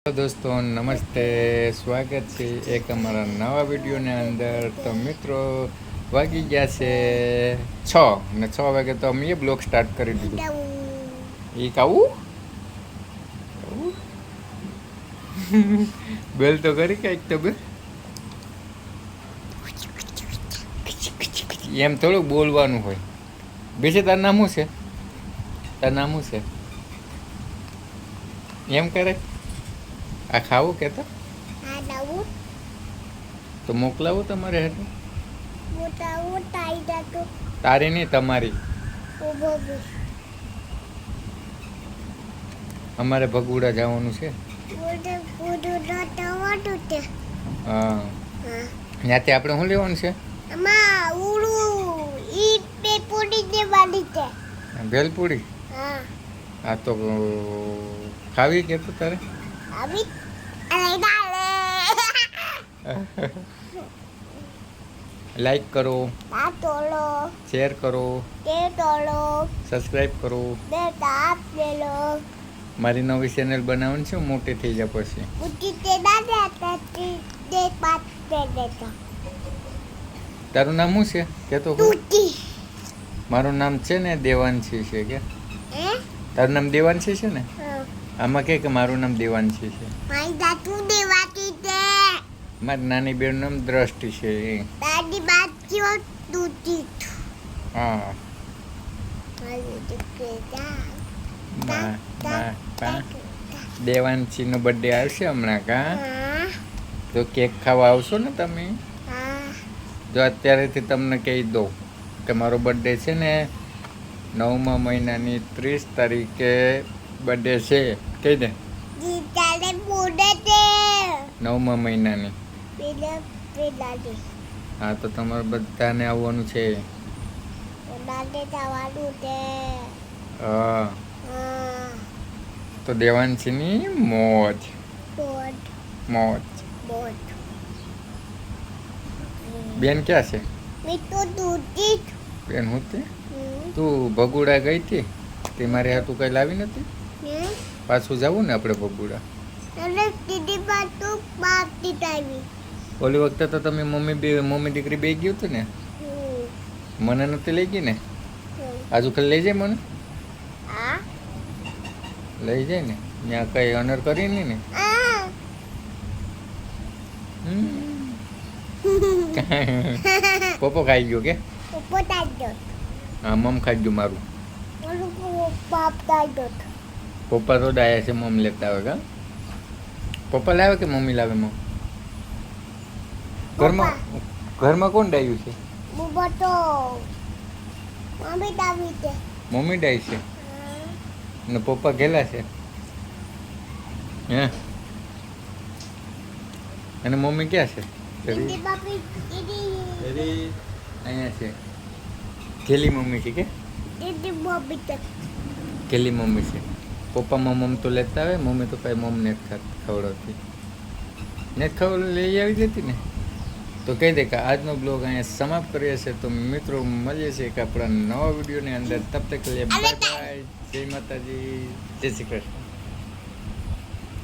Hello દોસ્તો, નમસ્તે. સ્વાગત છે એક અમારા નવા વિડીયોની અંદર. તો મિત્રો, વાગી ગયા છે 6 ને 6 વાગે તો અમે બ્લોગ સ્ટાર્ટ કરી દીધું. એ કાવું બેલ તો કરી કંઈક તો બેલ એમ થોડુંક બોલવાનું હોય. બેસે તાર નામ શું છે? તાર નામ શું છે એમ કરે? આ ખાવું કે તો મોકલાવું તમારે હાટું? તારી નહીં, તમારી. અમારે ભગુડા જવાનું છે. હા, ત્યાંથી આપણે શું લેવાનું છે? ભેલપુરી. હા તો ખાવી કે તો તારે? લાઈક કરો, શેર કરો, સબસ્ક્રાઈબ કરો. મારી નવી ચેનલ બનાવવાની છે, મોટી થઈ જાય પછી. તારું નામ શું છે કે તો? મારું નામ છે ને દેવાંશી છે કે? તારું નામ દેવાંશી છે ને? આમાં કે મારું નામ દેવાંશી છે. મારી નાની બેન નામ દ્રષ્ટિ છે. હા, દેવાંશીનો બર્થડે આવશે હમણાં કા? તો કેક ખાવા આવશો ને તમે? જો અત્યારેથી તમને કહી દો કે મારો બર્થડે છે ને 9મા મહિનાની 30 તારીખે બર્થડે છે. કહી દે 9મા મહિનાની. હા, તો તમારે બધાને આવવાનું છે. હા, તો દેવાંશીની મોજ મોજ. બેન ક્યાં છે? બેન હું તે તું ભગુડા ગઈ હતી તે મારે હાટું કઈ લાવી નથી? પાછું જવું ને આપણે ભગુડા? ઓલી વખતે તો તમે મમ્મી દીકરી બે ગયું હતું ને? મને નથી લઈ ગઈ ને? આજુ ખાલી લઈ જાય મને? લઈ જાય ને? ત્યાં કઈ અનર કરી નહીં ને? પોપો ખાઈ ગયો કે? હા, મમ ખાઈ ગયું મારું. પપ્પા તો ડાયા છે, મમ લેતા આવે કા? પપ્પા લાવે કે મમ્મી લાવે? મમ ઘરમાં કોણ ડાયું છે? મમ્મી ડાય છે ને પપ્પા ગેલા છે. હે, અને મમ્મી ક્યાં છે? અહીંયા છે. ખેલી મમ્મી છે કે? ખેલી મમ્મી છે. પપ્પામાં મમ તો લેતા આવે, મમ્મી તો કઈ મમ ને ખવડાવતી ને લઈ આવી જતી ને. તો કહી દે કે આજનો બ્લોગ અહીંયા સમાપ્ત કરીએ છીએ. તો મિત્રો, મળીએ છીએ કે આપણા નવા વિડીયોની અંદર. તબ તક લે બાય બાય. જય માતાજી, જય શ્રી કૃષ્ણ.